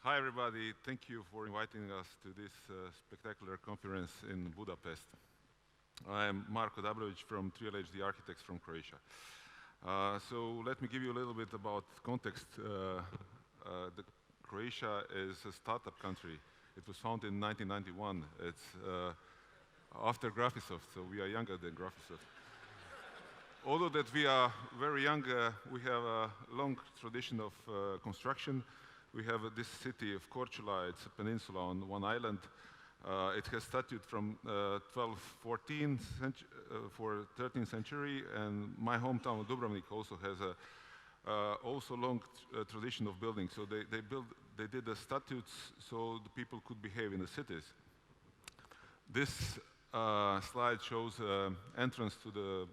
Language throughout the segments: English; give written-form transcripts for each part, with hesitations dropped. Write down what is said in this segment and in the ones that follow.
Hi everybody, thank you for inviting us to this spectacular conference in Budapest. I am Marko Dabrović from TLHD Architects from Croatia. So let me give you a little bit about context. Croatia is a startup country. It was founded in 1991. It's after GRAPHISOFT, so we are younger than GRAPHISOFT. Although that we are very young, we have a long tradition of construction. We have this city of Korčula. It's a peninsula on one island. It has started from 1214 for 13th century, and my hometown of Dubrovnik also has a also long tradition of building. So they did the statutes so the people could behave in the cities. This slide shows entrance to the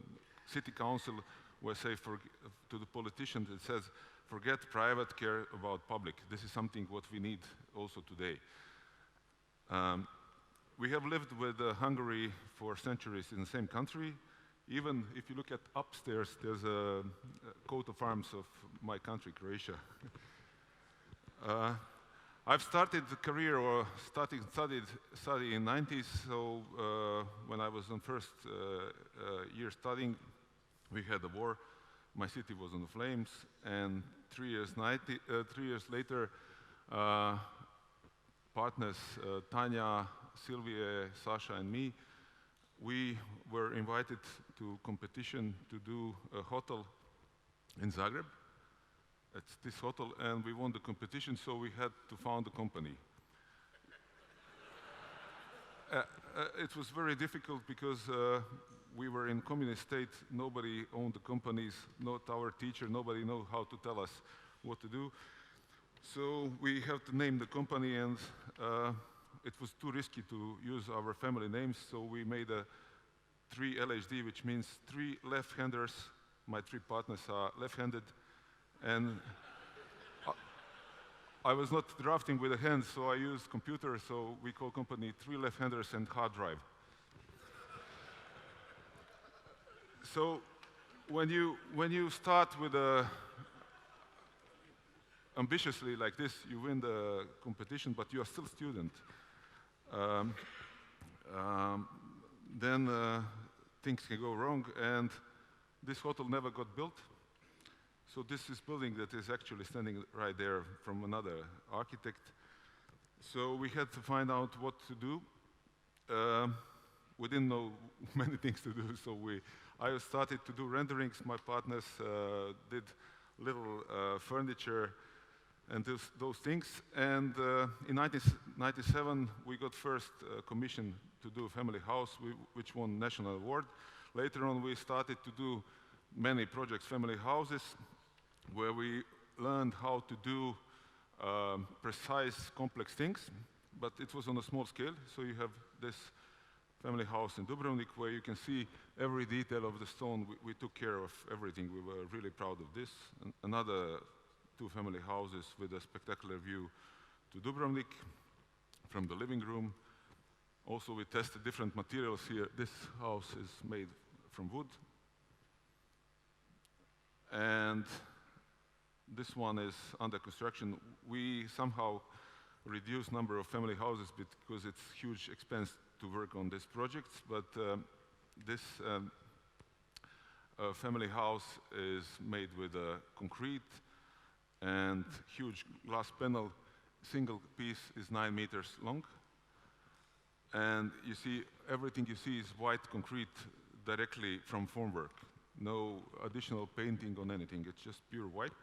city council, where say to the politicians it says, forget private, care about public. This is something what we need also today. We have lived with Hungary for centuries in the same country. Even if you look at upstairs, there's a coat of arms of my country, Croatia. I've started the career or study in 90s, so when I was in first year studying, we had a war. My city was in the flames, and 3 years later, partners Tanya, Silvije, Sasha, and me, we were invited to competition to do a hotel in Zagreb. It's this hotel, and we won the competition, so we had to found a company. It was very difficult because we were in communist state. Nobody owned the companies, not our teacher. Nobody knew how to tell us what to do. So we have to name the company, and it was too risky to use our family names. So we made a 3LHD, which means 3 left-handers. My 3 partners are left-handed, and I was not drafting with a hand, so I used computer. So we call company 3 left-handers and hard drive. So when you start with ambitiously like this, you win the competition, but you are still student. Then things can go wrong, and this hotel never got built. So this is building that is actually standing right there from another architect. So we had to find out what to do. We didn't know many things to do, so I started to do renderings. My partners did little furniture and those things. And in 1997, we got first commission to do a family house, which won national award. Later on, we started to do many projects, family houses, where we learned how to do precise, complex things. But it was on a small scale. So you have this family house in Dubrovnik, where you can see every detail of the stone. We took care of everything. We were really proud of this. Another 2 family houses with a spectacular view to Dubrovnik from the living room. Also, we tested different materials here. This house is made from wood. And this one is under construction. We somehow reduced number of family houses because it's huge expense to work on these projects, but this family house is made with concrete and huge glass panel. Single piece is 9 meters long, and you see everything you see is white concrete directly from formwork. No additional painting on anything. It's just pure white.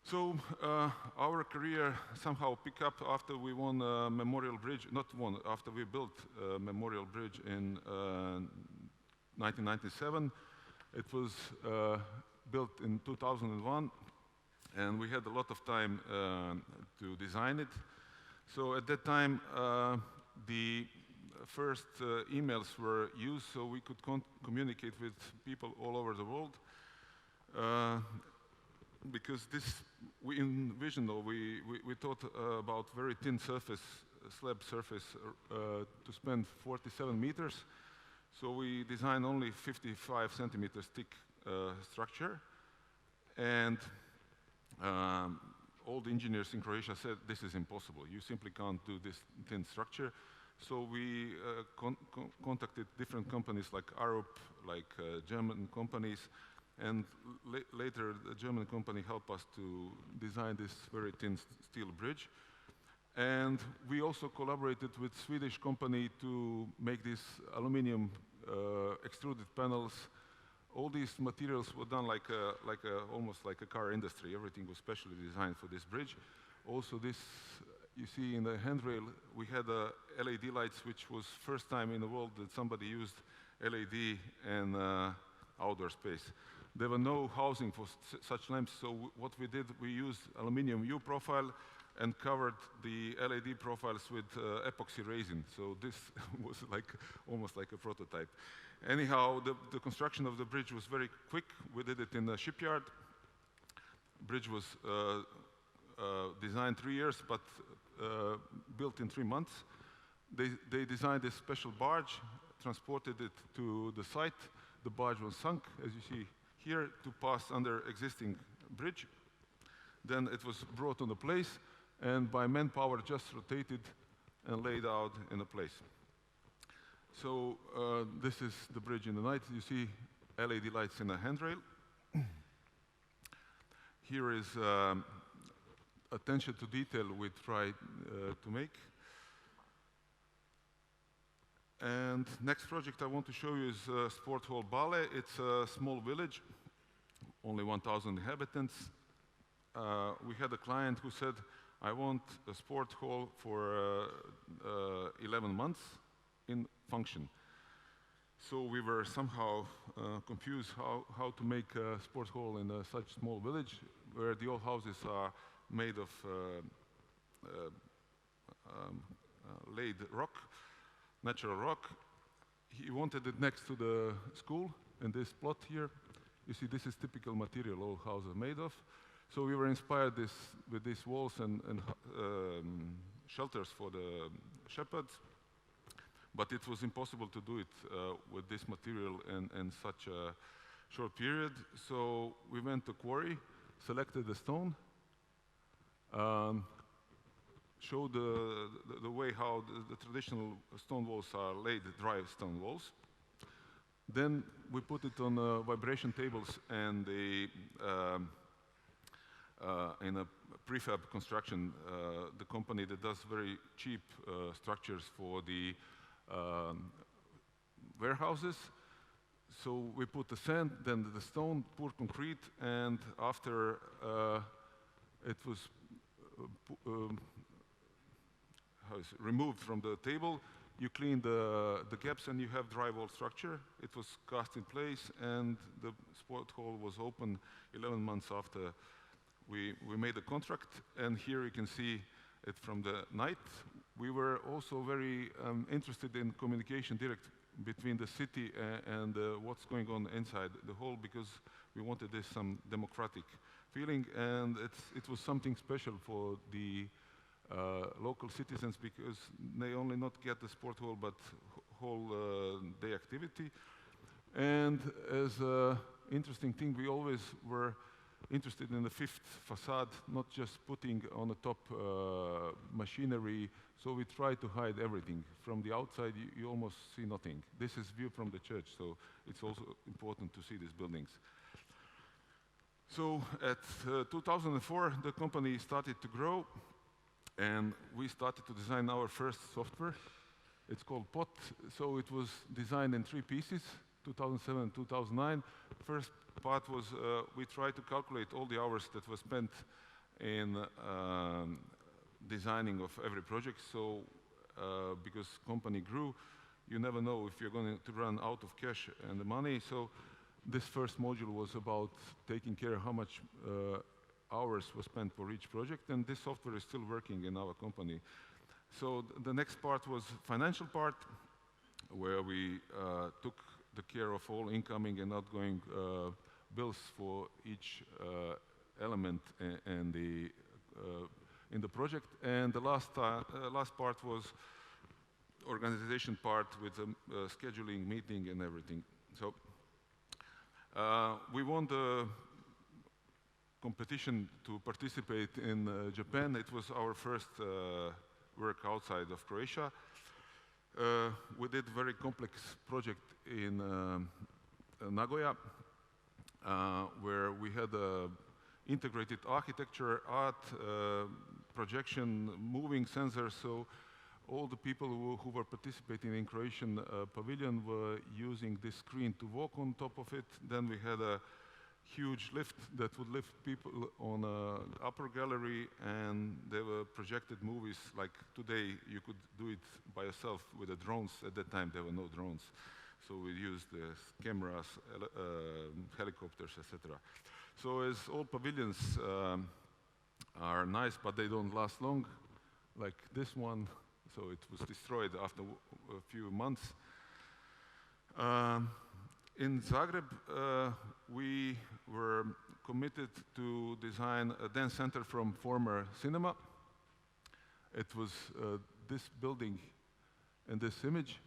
So our career somehow picked up after we won Memorial Bridge, not won, after we built Memorial Bridge in 1997. It was built in 2001, and we had a lot of time to design it. So at that time, the first emails were used so we could communicate with people all over the world. Because this, we envisioned, or we thought about very thin surface, slab surface, to spend 47 meters. So we designed only 55 centimeters thick structure. And all the engineers in Croatia said this is impossible. You simply can't do this thin structure. So we contacted different companies like Arup, like German companies, and later the German company helped us to design this very thin steel bridge. And we also collaborated with Swedish company to make these aluminum extruded panels. All these materials were done almost like a car industry. Everything was specially designed for this bridge. Also this, you see in the handrail, we had LED lights, which was first time in the world that somebody used LED in outdoor space. There were no housing for such lamps, so what we did, we used aluminum U profile and covered the LED profiles with epoxy resin. So this was almost like a prototype. Anyhow, the construction of the bridge was very quick. We did it in a shipyard. Bridge was designed 3 years, but built in 3 months. They designed a special barge, transported it to the site. The barge was sunk, as you see here, to pass under existing bridge. Then it was brought on the place, and by manpower just rotated and laid out in a place. So this is the bridge in the night. You see LED lights in the handrail. Here is attention to detail we try to make. And next project I want to show you is Sport Hall Bale. It's a small village, only 1,000 inhabitants. We had a client who said, I want a sport hall for 11 months in function. So we were somehow confused how to make a sport hall in such small village where the old houses are made of laid rock, natural rock. He wanted it next to the school in this plot here. You see, this is typical material all houses are made of. So we were inspired with these walls and shelters for the shepherds. But it was impossible to do it with this material in such a short period. So we went to quarry, selected the stone, showed the way how the traditional stone walls are laid, dry stone walls. Then we put it on vibration tables and in a prefab construction, the company that does very cheap structures for the warehouses. So we put the sand, then the stone, poured concrete, and after it was removed from the table, you clean the gaps and you have drywall structure. It was cast in place and the sport hall was open 11 months after we made the contract. And here you can see it from the night. We were also very interested in communication direct between the city and what's going on inside the hall, because we wanted this some democratic feeling, and it was something special for the local citizens, because they only not get the sport hall but whole day activity. And as an interesting thing, we always were interested in the fifth facade, not just putting on the top machinery. So we try to hide everything. From the outside, you almost see nothing. This is view from the church, so it's also important to see these buildings. So at 2004, the company started to grow, and we started to design our first software. It's called POT. So it was designed in 3 pieces, 2007 and 2009. First part was we tried to calculate all the hours that were spent in designing of every project. So because company grew, you never know if you're going to run out of cash and the money. So this first module was about taking care of how much hours were spent for each project, and this software is still working in our company. So the next part was financial part, where we took the care of all incoming and outgoing bills for each element in the project. And the last part was organization part with scheduling, meeting, and everything. So we won the competition to participate in Japan. It was our first work outside of Croatia. We did a very complex project in Nagoya, where we had integrated architecture, art, projection, moving sensors. So all the people who were participating in Croatian Pavilion were using this screen to walk on top of it. Then we had a huge lift that would lift people on an upper gallery, and there were projected movies. Like today, you could do it by yourself with the drones. At that time, there were no drones. So we used cameras, helicopters, etc. So as all pavilions are nice, but they don't last long, like this one. So it was destroyed after a few months. In Zagreb, we were committed to design a dance center from former cinema. It was this building and this image.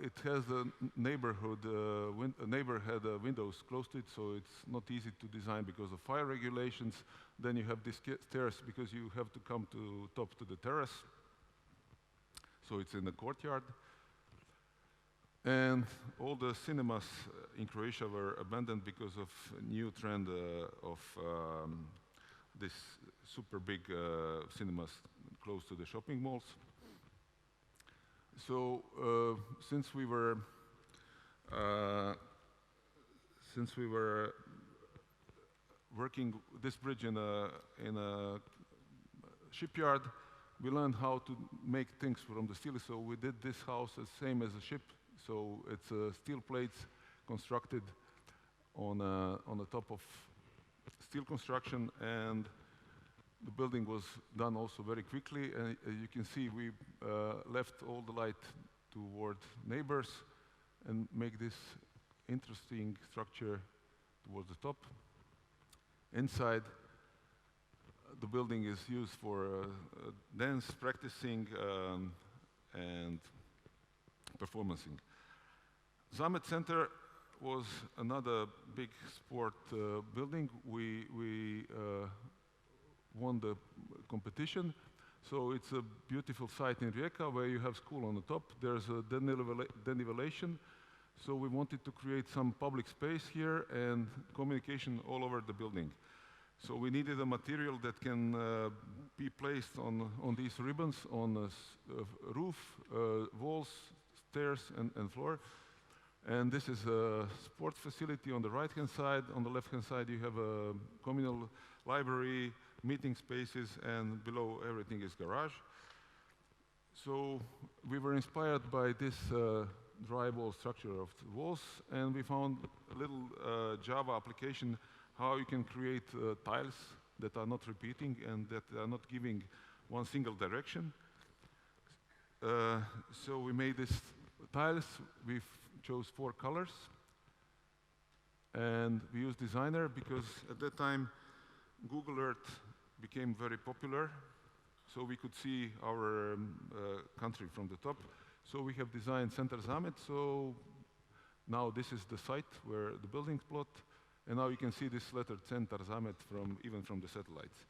It has a neighborhood, a neighbor had windows close to it, so it's not easy to design because of fire regulations. Then you have these stairs because you have to come to top to the terrace. So it's in the courtyard. And all the cinemas in Croatia were abandoned because of a new trend of this super big cinemas close to the shopping malls. So since we were working this bridge in a shipyard, we learned how to make things from the steel. So we did this house the same as a ship. So it's steel plates constructed on the top of steel construction, and the building was done also very quickly. And you can see we left all the light toward neighbors and make this interesting structure towards the top. Inside, the building is used for dance, practicing, and performancing. Zamet Centre was another big sport building. We won the competition. So it's a beautiful site in Rijeka where you have school on the top. There's a denivellation. So we wanted to create some public space here and communication all over the building. So we needed a material that can be placed on these ribbons on the roof, walls, stairs, and floor. And this is a sports facility on the right-hand side. On the left-hand side, you have a communal library, meeting spaces, and below everything is garage. So we were inspired by this drywall structure of the walls, and we found a little Java application how you can create tiles that are not repeating and that are not giving one single direction. So we made these tiles. We chose 4 colors, and we used Designer because at that time Google Earth became very popular, so we could see our country from the top. So we have designed Center Zamet. So now this is the site where the building's plot, and now you can see this letter Center Zamet even from the satellites.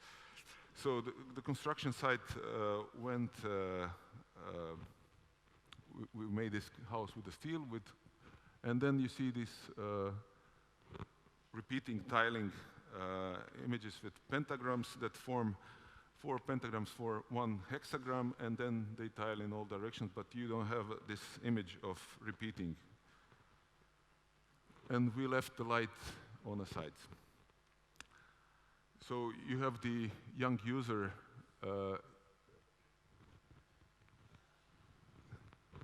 So the construction site went. We made this house with the steel, and then you see this repeating tiling images with pentagrams that form 4 pentagrams for 1 hexagram, and then they tile in all directions, but you don't have this image of repeating. And we left the light on the sides. So you have the young user.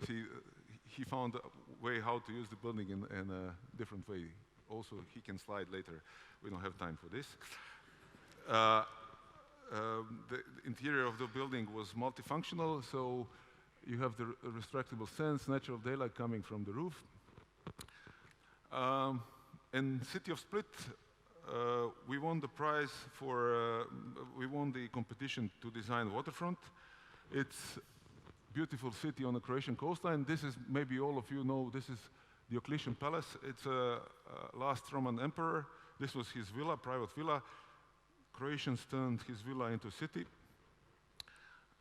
See, he found a way how to use the building in a different way. Also, he can slide later. We don't have time for this. The interior of the building was multifunctional, so you have the retractable sense, natural daylight coming from the roof. In city of Split, we won the prize for, we won the competition to design waterfront. It's beautiful city on the Croatian coastline. This is, maybe all of you know, this is Diocletian Palace. It's a last Roman emperor This was his villa, private villa. Croatians turned his villa into city.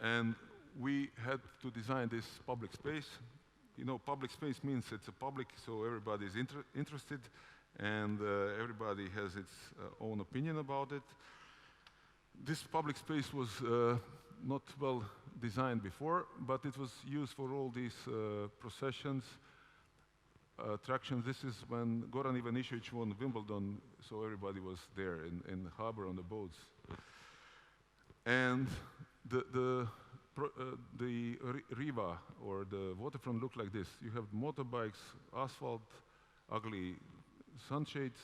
And we had to design this public space. You know, public space means it's a public, so everybody is interested, and everybody has its own opinion about it. This public space was not well designed before, but it was used for all these processions, attractions. This is when Goran Ivanišević won Wimbledon, so everybody was there in the harbor on the boats. And the riva, or the waterfront, looked like this. You have motorbikes, asphalt, ugly sunshades,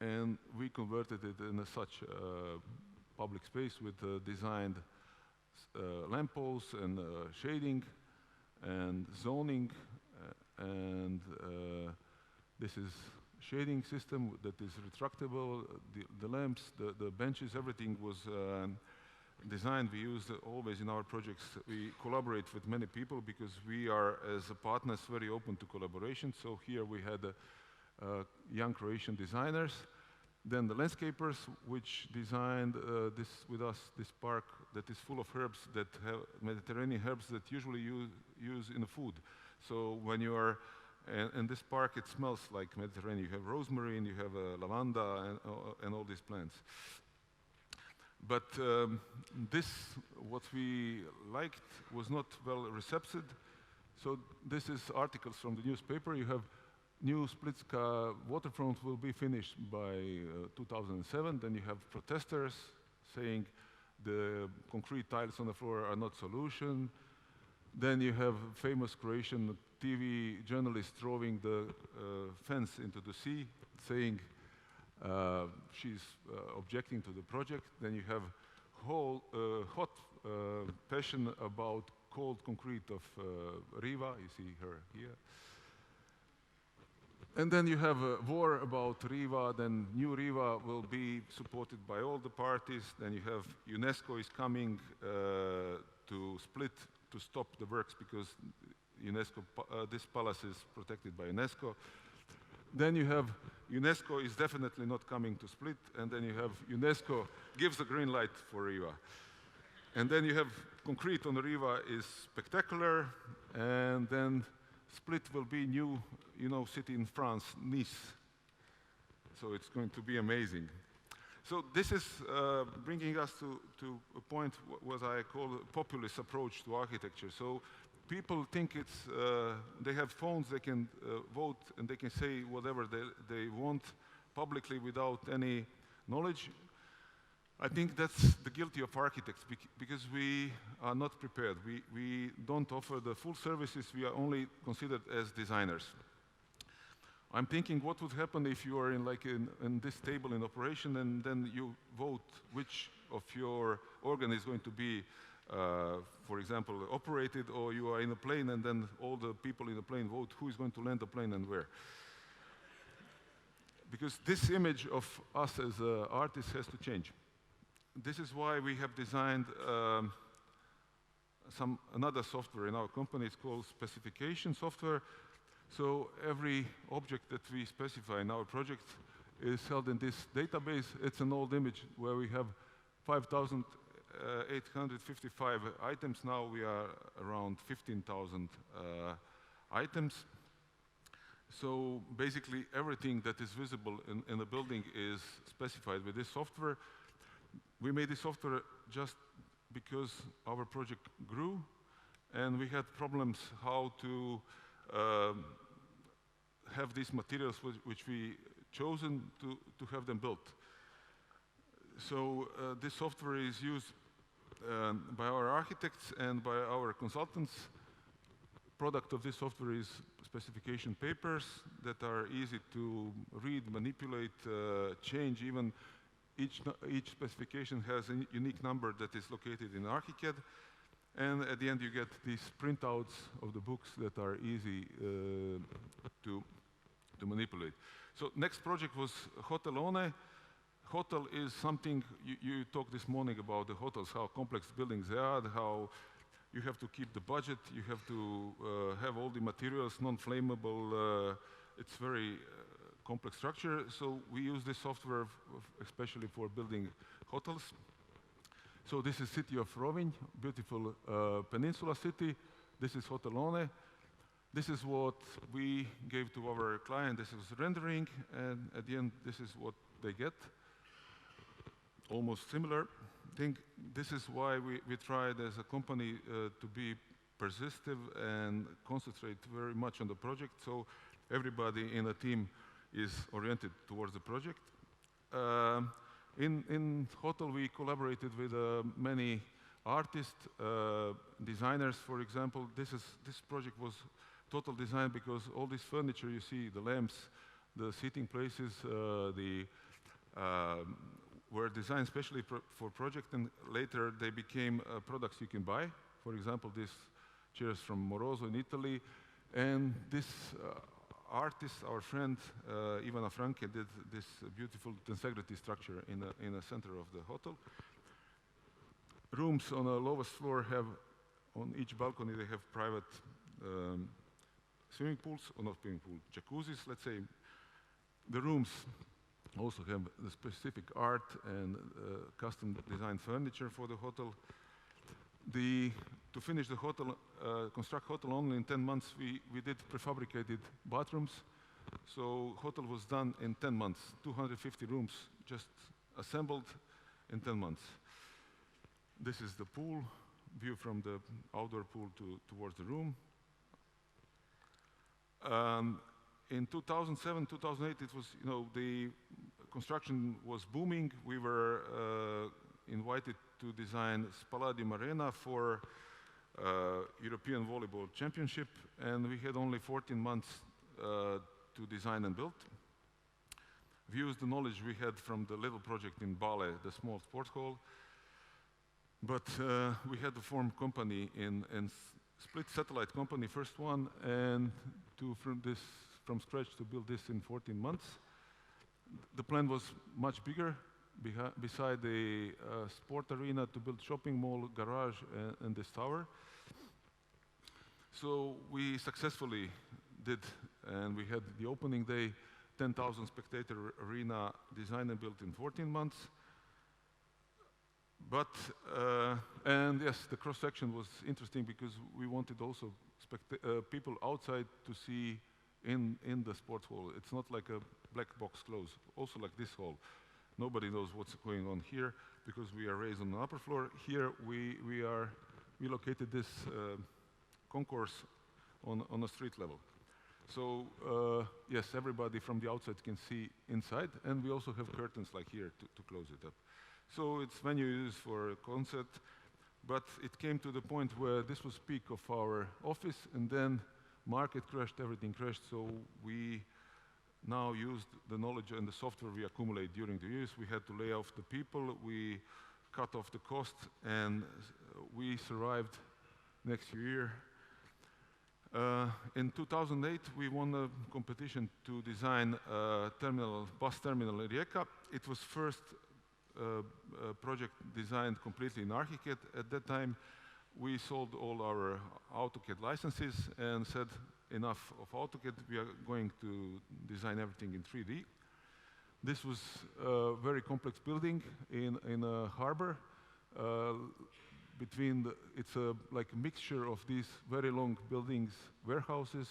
and we converted it in such public space with designed lampposts and shading and zoning, and this is shading system that is retractable. The lamps, the benches, everything was designed. We use always in our projects, we collaborate with many people because we are, as a partners, very open to collaboration. So here we had young Croatian designers. Then the landscapers, which designed this with us, this park that is full of herbs, that have Mediterranean herbs that usually use in the food. So when you are in this park, it smells like Mediterranean. You have rosemary, and you have lavanda, and all these plants. But this, what we liked, was not well received. So this is articles from the newspaper. You have new Splitska waterfront will be finished by 2007. Then you have protesters saying the concrete tiles on the floor are not solution. Then you have famous Croatian TV journalist throwing the fence into the sea, saying she's objecting to the project. Then you have hot passion about cold concrete of Riva. You see her here. And then you have a war about Riva. Then new Riva will be supported by all the parties. Then you have UNESCO is coming to Split to stop the works because UNESCO, this palace is protected by UNESCO. Then you have UNESCO is definitely not coming to Split, and then you have UNESCO gives the green light for Riva. And then you have concrete on the Riva is spectacular, and then Split will be new, city in France, Nice. So it's going to be amazing. So this is bringing us to a point what I call a populist approach to architecture. So people think it's, they have phones, they can vote, and they can say whatever they want publicly without any knowledge. I think that's the guilty of architects, because we are not prepared. We don't offer the full services, we are only considered as designers. I'm thinking what would happen if you are in this table in operation, and then you vote which of your organ is going to be, for example, operated, or you are in a plane and then all the people in the plane vote who is going to land the plane and where. Because this image of us as artists has to change. This is why we have designed another software in our company. It's called specification software. So every object that we specify in our project is held in this database. It's an old image where we have 5,855 items. Now we are around 15,000 items. So basically everything that is visible in the building is specified with this software. We made this software just because our project grew, and we had problems how to have these materials which we chosen to have them built. So this software is used by our architects and by our consultants. Product of this software is specification papers that are easy to read, manipulate, change. Even each specification has a unique number that is located in ARCHICAD. And at the end, you get these printouts of the books that are easy to manipulate. So next project was Hotel One. Hotel is something, you talked this morning about the hotels, how complex buildings they are, how you have to keep the budget, you have to have all the materials non-flammable. It's very complex structure. So we use this software especially for building hotels. So this is city of Rovinj, beautiful peninsula city. This is Hotelone. This is what we gave to our client. This is rendering, and at the end, this is what they get. Almost similar. I think this is why we tried as a company to be persistent and concentrate very much on the project, so everybody in the team is oriented towards the project. In hotel, we collaborated with many artists, designers, for example. This project was total design because all this furniture you see, the lamps, the seating places, were designed especially for project, and later they became products you can buy. For example, these chairs from Moroso in Italy, and this artist, our friend Ivana Franke, did this beautiful tensegrity structure in the center of the hotel. Rooms on the lowest floor have, on each balcony, they have private swimming pools, or not swimming pool, jacuzzis, let's say. The rooms also have the specific art and custom designed furniture for the hotel. To finish the hotel, construct hotel only in 10 months, we did prefabricated bathrooms. So hotel was done in 10 months, 250 rooms just assembled in 10 months. This is the pool, view from the outdoor pool towards the room. In 2007, 2008, it was, the construction was booming. We were invited to design Spaladium Arena for European Volleyball Championship, and we had only 14 months to design and build. We used the knowledge we had from the little project in Bale, the small sport hall, but we had to form company in split satellite company, first one, and from scratch to build this in 14 months. The plan was much bigger. Beside the sport arena, to build shopping mall, garage, and this tower. So we successfully did, and we had the opening day, 10,000 spectator arena designed and built in 14 months. But, and yes, the cross-section was interesting because we wanted also people outside to see in the sports hall. It's not like a black box close, also like this hall. Nobody knows what's going on here because we are raised on the upper floor. Here we located this concourse on a street level. So yes, everybody from the outside can see inside, and we also have curtains like here to close it up. So it's venue used for a concert, but it came to the point where this was peak of our office, and then market crashed, everything crashed, so we now used the knowledge and the software we accumulate during the years. We had to lay off the people, we cut off the cost, and we survived next year. In 2008, we won a competition to design a bus terminal in Rijeka. It was first project designed completely in ARCHICAD. At that time, we sold all our AutoCAD licenses and said, enough of AutoCAD, we are going to design everything in 3D. This was a very complex building in a harbor. It's like a mixture of these very long buildings, warehouses,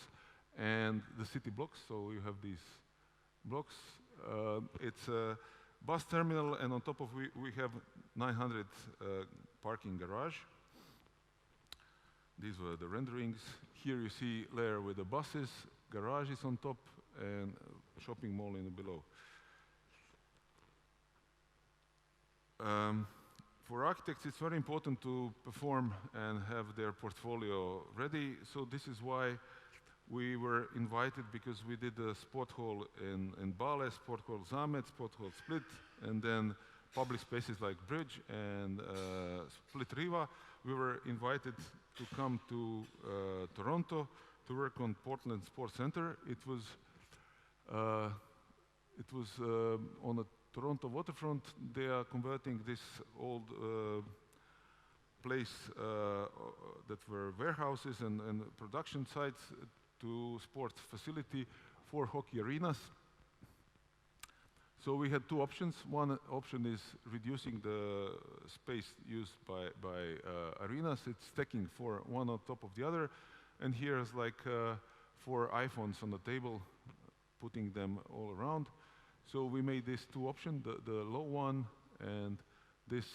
and the city blocks. So you have these blocks. It's a bus terminal, and on top of we have 900 parking garage. These were the renderings. Here you see layer with the buses, garages on top, and shopping mall in the below. For architects, it's very important to perform and have their portfolio ready. So this is why we were invited, because we did a sport hall in Bale, sport hall Zamet, sport hall Split, and then public spaces like Bridge and Split Riva. We were invited to come to Toronto to work on Portland Sports Centre. It was on a Toronto waterfront. They are converting this old place that were warehouses and production sites to sports facility, 4 hockey arenas. So we had two options. One option is reducing the space used by arenas. It's stacking one on top of the other. And here's like 4 iPhones on the table, putting them all around. So we made these two options, the low one and this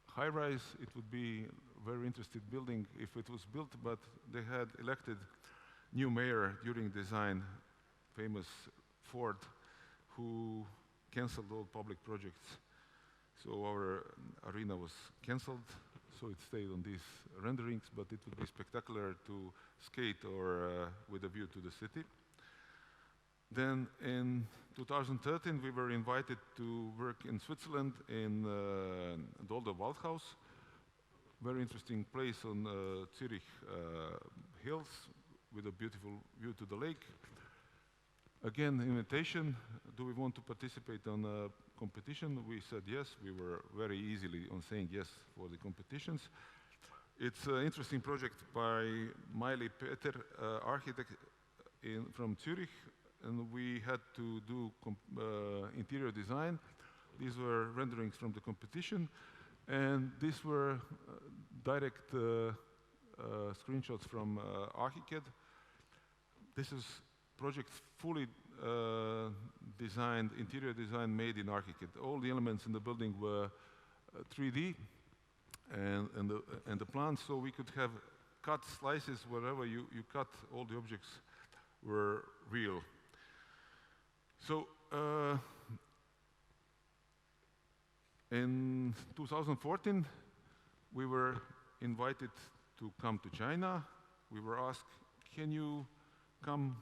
high-rise. It would be a very interesting building if it was built, but they had elected new mayor during design, famous Ford, who canceled all public projects. So our arena was canceled, so it stayed on these renderings, but it would be spectacular to skate or with a view to the city. Then in 2013, we were invited to work in Switzerland in Dolder Waldhaus, very interesting place on Zurich hills with a beautiful view to the lake. Again, invitation, do we want to participate on a competition? We said yes. We were very easily on saying yes for the competitions. It's an interesting project by Miley Peter, architect from Zurich, and we had to do interior design. These were renderings from the competition, and these were direct screenshots from ARCHICAD. This is project fully designed, interior design made in ARCHICAD. All the elements in the building were 3D and the plans, so we could have cut slices wherever you cut, all the objects were real. So in 2014, we were invited to come to China. We were asked, can you come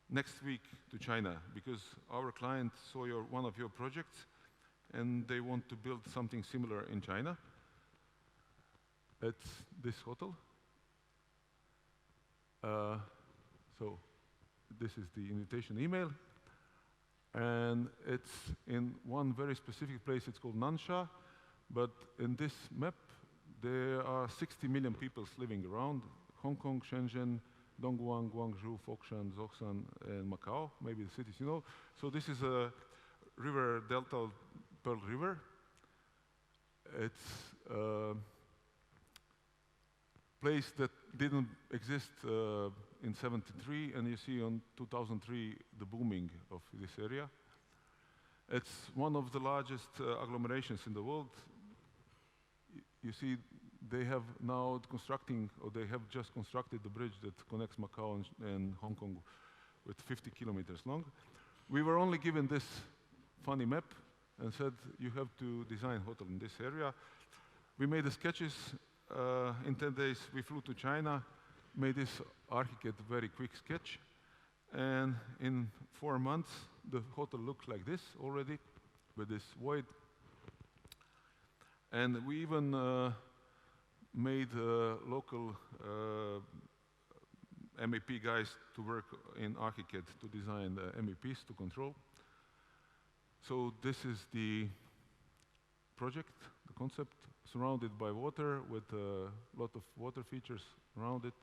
next week to China? Because our client saw one of your projects and they want to build something similar in China at this hotel. So this is the invitation email. And it's in one very specific place. It's called Nansha. But in this map, there are 60 million people living around: Hong Kong, Shenzhen, Dongguan, Guangzhou, Foshan, Zhongshan, and Macau, maybe the cities you know. So this is a river delta, Pearl River. It's a place that didn't exist in '73, and you see on 2003 the booming of this area. It's one of the largest agglomerations in the world. You see, they have now constructing, or they have just constructed the bridge that connects Macau and Hong Kong with 50 kilometers long. We were only given this funny map and said, you have to design a hotel in this area. We made the sketches. In 10 days, we flew to China, made this ARCHICAD very quick sketch. And in 4 months, the hotel looked like this already, with this void. And we even made local MEP guys to work in ARCHICAD to design the MEPs to control. So this is the project, the concept, surrounded by water with a lot of water features around it.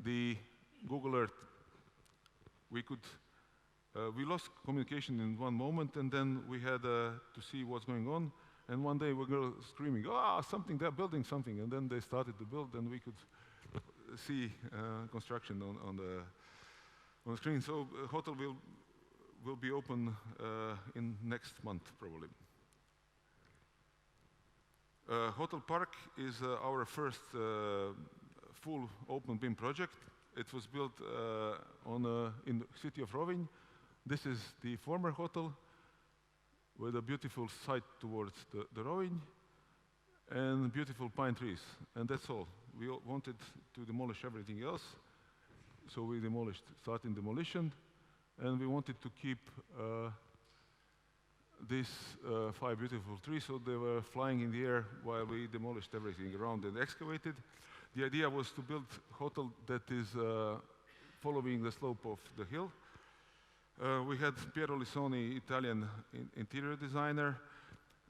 The Google Earth, we lost communication in one moment, and then we had to see what's going on. And one day we were screaming, something, they're building something. And then they started to build, and we could see construction on the screen. So the hotel will be open in next month, probably. Hotel Park is our first full open BIM project. It was built in the city of Rovinj. This is the former hotel with a beautiful sight towards the Rovinj and beautiful pine trees. And that's all. We wanted to demolish everything else, so we started demolition, and we wanted to keep these 5 beautiful trees, so they were flying in the air while we demolished everything around and excavated. The idea was to build a hotel that is following the slope of the hill. We had Piero Lissoni, Italian interior designer.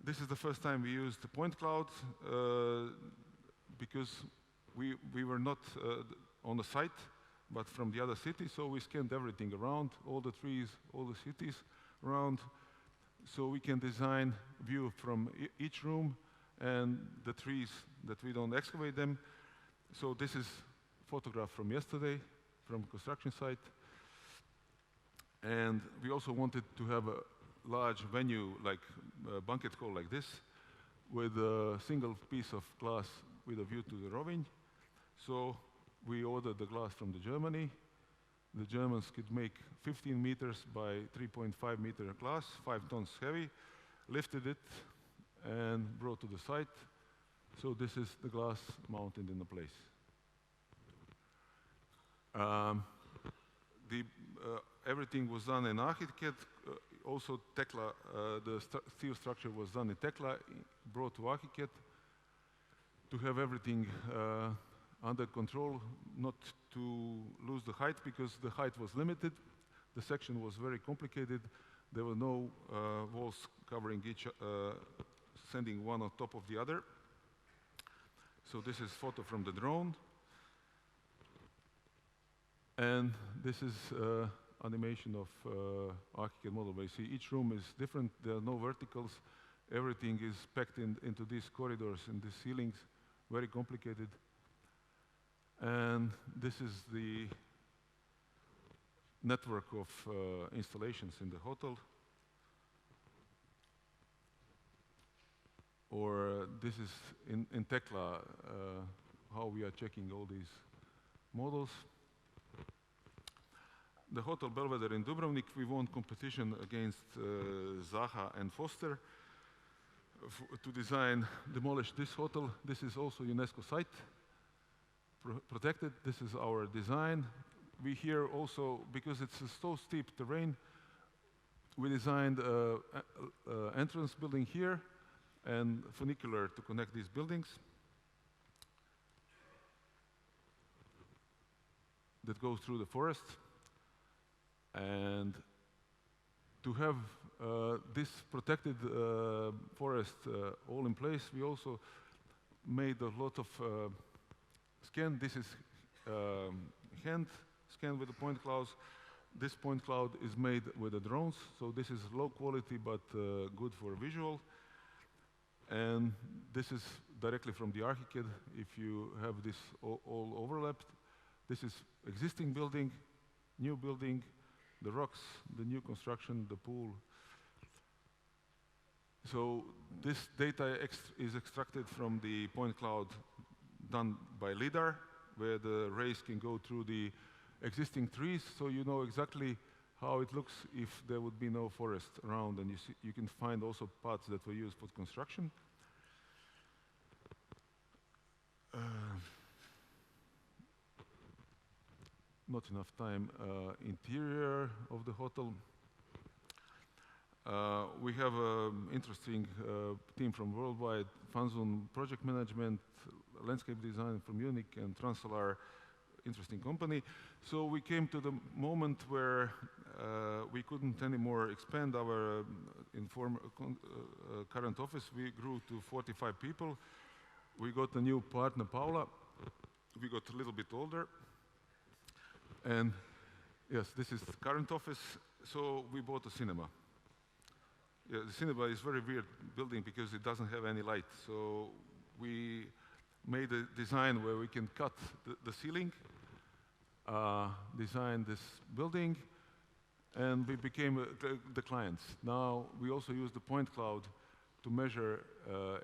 This is the first time we used the point cloud because we were not on the site, but from the other city, so we scanned everything around, all the trees, all the cities, around, so we can design view from each room and the trees that we don't excavate them. So this is photograph from yesterday from construction site. And we also wanted to have a large venue, like a banquet hall like this, with a single piece of glass with a view to the Roving. So we ordered the glass from Germany. The Germans could make 15 meters by 3.5 meter glass, 5 tons heavy, lifted it and brought to the site. So this is the glass mounted in the place. Everything was done in ARCHICAD. Also, Tekla, the steel structure was done in Tekla, brought to ARCHICAD to have everything under control, not to lose the height, because the height was limited. The section was very complicated. There were no walls covering each, standing one on top of the other. So this is photo from the drone. And this is animation of ARCHICAD model. Where you see each room is different. There are no verticals. Everything is packed into these corridors and these ceilings, very complicated. And this is the network of installations in the hotel. Or this is in Tekla, how we are checking all these models. The Hotel Belvedere in Dubrovnik, we won competition against Zaha and Foster to design, demolish this hotel. This is also UNESCO site, protected. This is our design. We here also, because it's a so steep terrain, we designed an entrance building here and funicular to connect these buildings that goes through the forest. And to have this protected forest all in place, we also made a lot of scan. This is hand scan with the point clouds. This point cloud is made with the drones, so this is low quality but good for visual. And this is directly from the ARCHICAD. If you have this all overlapped, this is existing building, new building, the rocks, the new construction, the pool. So this data is extracted from the point cloud done by LiDAR, where the rays can go through the existing trees, so you know exactly how it looks if there would be no forest around, and you can find also parts that were used for construction. Not enough time. Interior of the hotel. We have an interesting team from worldwide, Fanzone project management, landscape design from Munich, and Transolar, interesting company. So we came to the moment where we couldn't anymore expand our current office. We grew to 45 people. We got a new partner, Paula. We got a little bit older. And yes, this is the current office. So we bought a cinema. Yeah, the cinema is a very weird building because it doesn't have any light. So we made a design where we can cut the ceiling, design this building, and we became the clients. Now we also use the point cloud to measure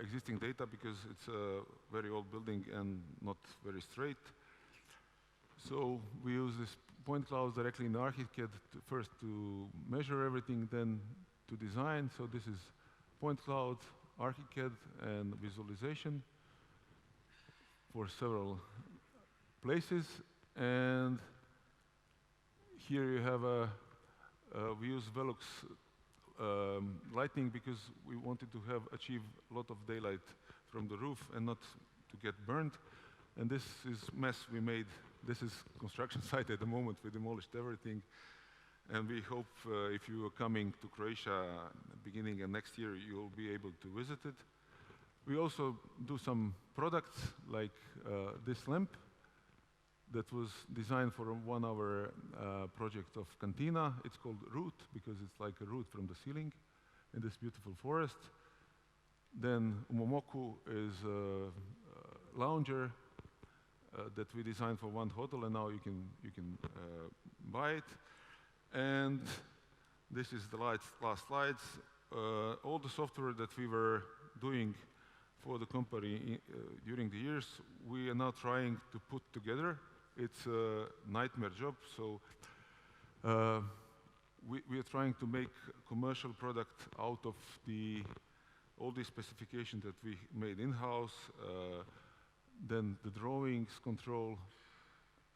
existing data because it's a very old building and not very straight. So we use this point clouds directly in ARCHICAD first to measure everything, then to design. So this is point cloud, ARCHICAD, and visualization for several places. And here you have we use Velux lighting because we wanted to achieve a lot of daylight from the roof and not to get burned. And this is mess we made. This is construction site at the moment. We demolished everything. And we hope if you are coming to Croatia beginning of next year, you'll be able to visit it. We also do some products like this lamp. that was designed for one of our project of Cantina. It's called Root, because it's like a root from the ceiling in this beautiful forest. Then Umomoku is a lounger that we designed for one hotel, and now you can buy it. And this is the last slides. All the software that we were doing for the company during the years, we are now trying to put together. It's a nightmare job, so we are trying to make commercial product out of all the specifications that we made in-house, then the drawings, control,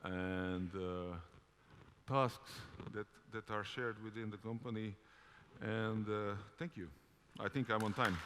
and tasks that are shared within the company. And thank you. I think I'm on time.